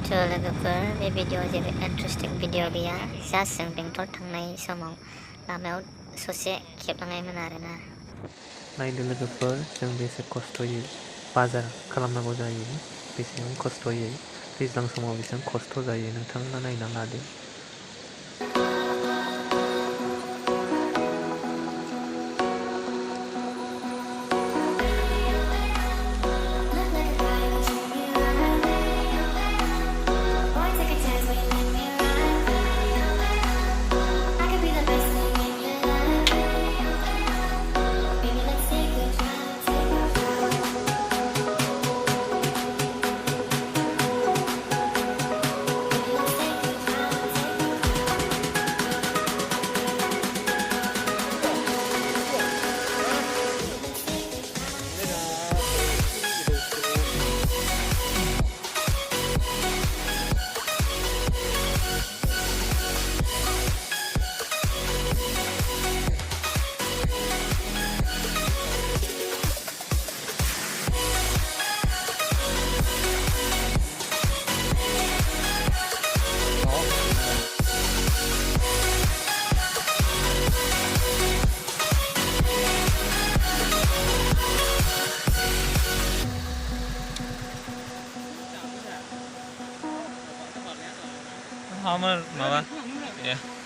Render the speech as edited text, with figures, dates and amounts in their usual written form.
थ' लोगोफोर बे भिडिअ'आव जेबो इन्टारेस्टिं भिडिअ' गैया जास्ट जों बेंटल थांनाय समाव लामायाव ससे खेबलांनायमोन आरोना। नायदो लोगोफोर जों बेसे खस्थ'यै बाजार खालामनांगौ जायो, बेसेबां खस्थ'यै दैज्लां समाव बेसेबां खस्थ' जायो नोंथांमोना नायना लादो। Hammer, Mama. Yeah.